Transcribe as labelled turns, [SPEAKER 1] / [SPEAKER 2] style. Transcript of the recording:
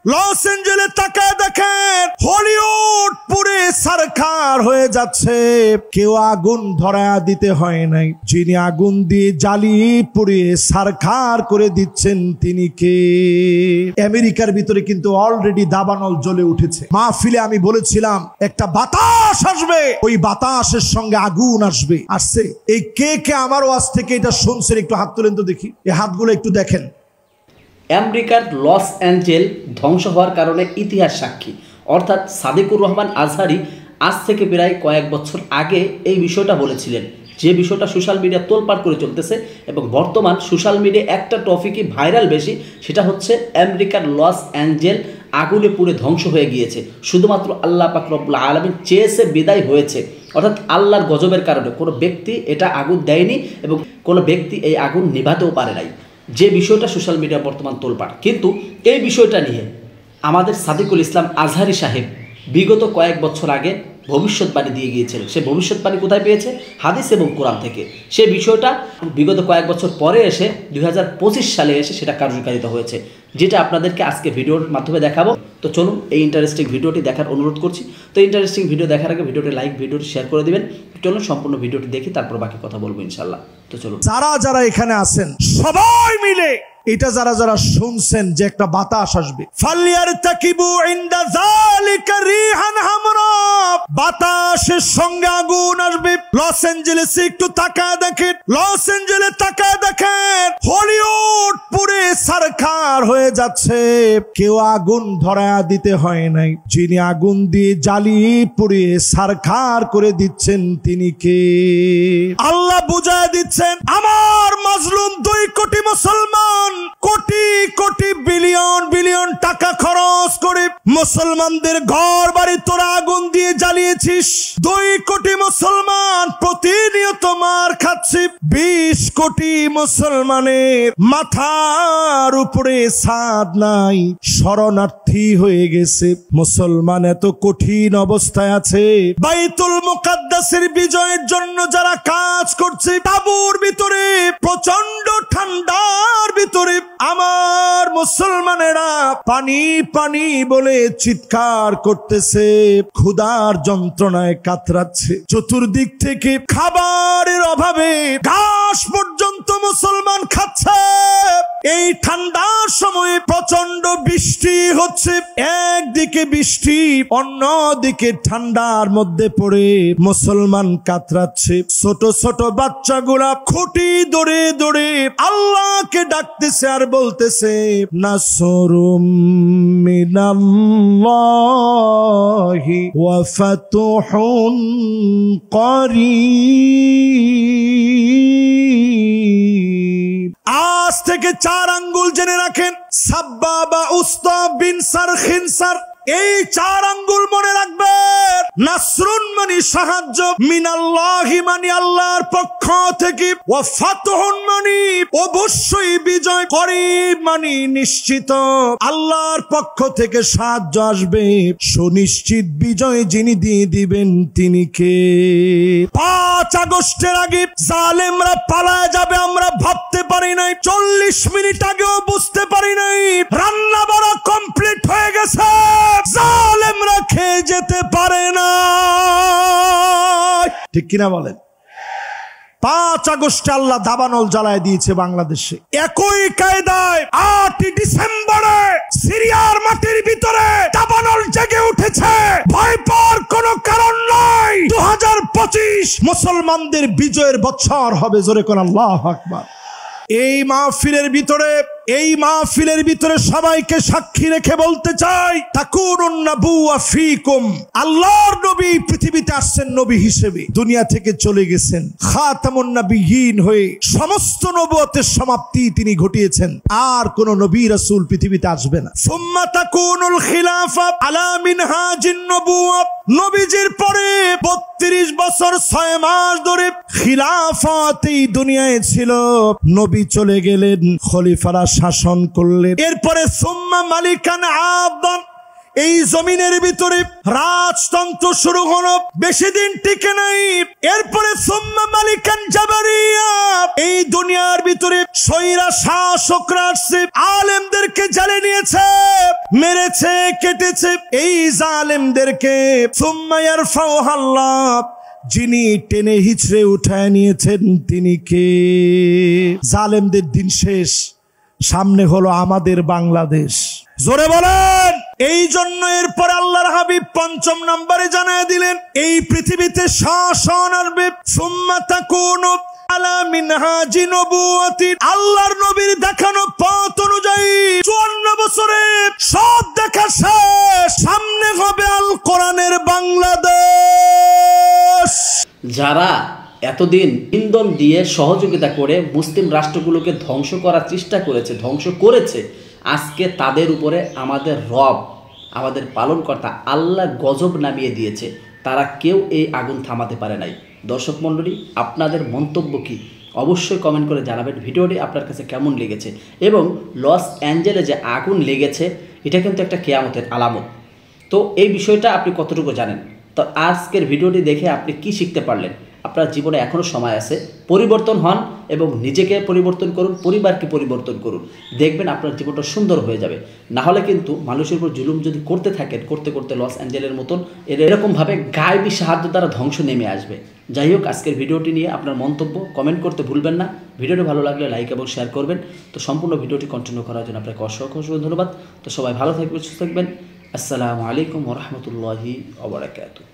[SPEAKER 1] Loss এঞ্জেলে তাকায় দেখেন Hollywood পুরে সরকার হয়ে যাচ্ছে, কেউ আগুন ধরায়া দিতে হয় নাই, যিনি আগুন দিয়ে জ্বালিয়ে পুড়িয়ে সরকার করে দিচ্ছেন তিনি কে? আমেরিকার ভিতরে কিন্তু অলরেডি দাবানল জ্বলে উঠেছে। মাহফিলে আমি বলেছিলাম একটা বাতাস আসবে, ওই বাতাসের সঙ্গে আগুন আসবে। আসছে। এই কে কে আমার ওয়াজ থেকে এটা শুনছেন একটু হাত তুলেন তো দেখি, এই হাতগুলো একটু দেখেন।
[SPEAKER 2] আমেরিকার লস অ্যাঞ্জেল ধ্বংস হওয়ার কারণে ইতিহাস সাক্ষী, অর্থাৎ সাদেকুর রহমান আজহারি আজ থেকে প্রায় কয়েক বছর আগে এই বিষয়টা বলেছিলেন, যে বিষয়টা সোশ্যাল মিডিয়া তোলপাড় করে চলতেছে এবং বর্তমান সোশ্যাল মিডিয়া একটা টপিকই ভাইরাল বেশি, সেটা হচ্ছে আমেরিকার লস অ্যাঞ্জেল আগুনে পুড়ে ধ্বংস হয়ে গিয়েছে। শুধুমাত্র আল্লাহ পাক রব্বুল আলামিন চেয়েছে বিদায় হয়েছে, অর্থাৎ আল্লাহর গজবের কারণে কোনো ব্যক্তি এটা আগুন দেয়নি এবং কোনো ব্যক্তি এই আগুন নিভাতেও পারে নাই, যে বিষয়টা সোশ্যাল মিডিয়া বর্তমান তোলপাড়। কিন্তু এই বিষয়টা নিয়ে আমাদের সাদিকুল ইসলাম আজহারি সাহেব বিগত কয়েক বছর আগে ভবিষ্যৎবাণী দিয়ে গিয়েছিলেন। সে ভবিষ্যৎবাণী কোথায় পেয়েছে? হাদিস এবং কোরআন থেকে। সে বিষয়টা বিগত কয়েক বছর পরে এসে 2025 সালে এসে সেটা কার্যকারিতা হয়েছে, যেটা আপনাদেরকে আজকে ভিডিওর মাধ্যমে দেখাবো। তো চলুন এই ইন্টারেস্টিং ভিডিওটি দেখার অনুরোধ করছি। তো ইন্টারেস্টিং ভিডিও দেখার আগে ভিডিওটি লাইক, ভিডিওটি শেয়ার করে দিবেন। চলুন সম্পূর্ণ ভিডিওটি দেখি, তারপর বাকি কথা বলবো ইনশাল্লাহ। তো চলুন,
[SPEAKER 1] যারা যারা এখানে আছেন সবাই মিলে এটা যারা যারা শুনছেন যে একটা বাতাস আসবে, ফালিয়ারতাকিবু ইনদা যালিকা রিহান হামরা, বাতাসের সঙ্গে আগুন আসবে। লস এঞ্জেলেসে একটু তাকায় দেখেন, লস এঞ্জেলে তাকায় দেখেন হলিউড পুরে সরকার হয়ে যাচ্ছে, কেউ আগুন ধরায়া দিতে হয় নাই, যিনি আগুন দিয়ে জ্বালিয়ে পুড়িয়ে সরকার করে দিচ্ছেন তিনি কে? আল্লাহ বুঝায় দিচ্ছেন, আমার মাজলুম 2 কোটি মুসলমান কোটি কোটি বিলিয়ন বিলিয়ন টাকা খরচ করে মুসলমানদের ঘর বাড়ি তোরা আগুন দিয়ে জ্বালিয়েছিস। 2 কোটি মুসলমান প্রতিনিয়ত মার খাচ্ছে। 20 কোটি মুসলমানের মাথার উপরে ছাদ নাই, শরণার্থী হয়ে গেছে। মুসলমান এত কঠিন অবস্থায় আছে। বাইতুল মুকাদ্দাসের বিজয়ের জন্য যারা কাজ করছে, তাঁবুর ভিতরে প্রচন্ড ঠান্ডার ভিতরে আমার মুসলমানেরা পানি পানি বলে চিৎকার করতেছে, ক্ষুধার যন্ত্রণায় কাতরাচ্ছে। চতুর্দিক থেকে খাবারের অভাবে ঘাস পর্যন্ত মুসলমান খাচ্ছে। এই ঠান্ডার সময়ে প্রচন্ড বৃষ্টি হচ্ছে, একদিকে বৃষ্টি অন্যদিকে ঠান্ডার মধ্যে পড়ে মুসলমান কাতরাচ্ছে। ছোট ছোট বাচ্চাগুলা খুঁটি দৌড়ে দৌড়ে আল্লাহকে ডাকতেছে আর বলতেছে, নাসরুম মিনাল্লাহি ওয়া ফাতুহুন করিব। আজ থেকে 4 আঙ্গুল জেনে রাখেন, সাব্বাবা উস্তা বিন সার খিনসার, এই 4 আঙ্গুল মনে রাখবেন। নাসরুন মানে সাহায্য, মিনাল্লাহি মানে আল্লাহর পক্ষ থেকে, ওয়া ফাতহুন মানে অবশ্যই বিজয়, করিব মানে নিশ্চিত আল্লাহর পক্ষ থেকে সাহায্য আসবে। সুনিশ্চিত বিজয় যিনি দিয়ে দিবেন তিনি কে? 5 আগস্টের আগে জালেমরা পালায় যাবে আমরা ভাবতে পারি নাই। 40 মিনিট আগেও বুঝতে পারি নাই। রান্না বাড়া কমপ্লিট হয়ে গেছে, জালেমরা খেয়ে যেতে পারে না। ঠিক কিনা বলেন? 5 আগস্টে আল্লাহ দাবানল জ্বালায় দিয়েছে বাংলাদেশে। একই কায়দায় 8 ডিসেম্বরে সিরিয়ার মাটির ভিতরে দাবানল জেগে উঠেছে। ভয় পাওয়ার কোনো কারণ নাই। 2025 মুসলমানদের বিজয়ের বছর হবে। জোরে কোন আল্লাহু আকবার। এই মাহফিলের ভিতরে সবাইকে সাক্ষী রেখে বলতে চাই, তাকুনুন নাবুওয়া ফীকুম, আল্লাহর নবী পৃথিবীতে আসছেন নবী হিসেবে, দুনিয়া থেকে চলে গেছেন খাতামুন নবিয়্যিন হয়ে। সমস্ত নবুয়তের সমাপ্তি তিনি ঘটিয়েছেন, আর কোন নবী রাসূল পৃথিবীতে আসবে না। সুম্মা তাকুনুল খিলাফা আলা মিনহাজিন নবুওয়া, নবীজির পরে 32 বছর 6 মাস ধরে খিলাফত এই দুনিয়ায় ছিল। নবী চলে গেলেন, খলিফারা শাসন করলেন। এরপরে সুম্মা মালিকান আবদান, এই জমিনের ভিতরে রাজতন্ত্র শুরু হলো, বেশি দিন টিকে নাই। এরপরে সুম্মা মালিকান জাবারিয়া, এই দুনিয়ার ভিতরে স্বৈরা শাসকরা আসছে, আলেমদেরকে জ্বালিয়ে নিয়েছে, মেরেছে, কেটেছে। এই জালেমদেরকে সুম্মা ইয়ারফাউহা আল্লাহ, যিনি টেনে হিচড়ে উঠায় নিয়েছেন তিনি কে? জালেমদের দিন শেষ, সামনে হলো আমাদের বাংলাদেশ। জোরে বলেন। এই জন্য এরপর আল্লাহর হাবিব ৫ম নম্বরে জানায় দিলেন, এই পৃথিবীতে শাসন আসবে। সুম্মা তাকুনু আলা মিনহাজি নবুওয়াতি, আল্লাহর নবীর দেখানো পথ অনুযায়ী ৫৪ বছরে সব দেখা শেষ, সামনে হবে আল কোরআনের বাংলাদেশ।
[SPEAKER 2] যারা এতদিন ইন্ধন দিয়ে সহযোগিতা করে মুসলিম রাষ্ট্রগুলোকে ধ্বংস করার চেষ্টা ধ্বংস করেছে, আজকে তাদের উপরে আমাদের রব, আমাদের পালনকর্তা আল্লাহ গজব নামিয়ে দিয়েছে। তারা কেউ এই আগুন থামাতে পারে নাই। দর্শক মণ্ডলী, আপনাদের মন্তব্য কি অবশ্যই কমেন্ট করে জানাবেন। ভিডিওটি আপনার কাছে কেমন লেগেছে, এবং লস অ্যাঞ্জেলে যে আগুন লেগেছে এটা কিন্তু একটা কিয়ামতের আলামত। তো এই বিষয়টা আপনি কতটুকু জানেন? তো আজকের ভিডিওটি দেখে আপনি কি শিখতে পারলেন? আপনার জীবনে এখনও সময় আছে, পরিবর্তন হন এবং নিজেকে পরিবর্তন করুন, পরিবারকে পরিবর্তন করুন, দেখবেন আপনার জীবনটা সুন্দর হয়ে যাবে। না হলে কিন্তু মানুষের উপর জুলুম যদি করতে থাকেন, করতে করতে লস অ্যাঞ্জেলের মতন এরকমভাবে গায়েবী সাহায্য দ্বারা ধ্বংস নেমে আসবে। যাই হোক, আজকের ভিডিওটি নিয়ে আপনার মন্তব্য কমেন্ট করতে ভুলবেন না। ভিডিওটি ভালো লাগলে লাইক এবং শেয়ার করবেন। তো সম্পূর্ণ ভিডিওটি কন্টিনিউ করার জন্য আপনাকে অসংখ্য ধন্যবাদ। তো সবাই ভালো থাকবেন, সুস্থ থাকবেন। আসসালামু আলাইকুম ওয়া রাহমাতুল্লাহি ওয়া বারাকাতুহু।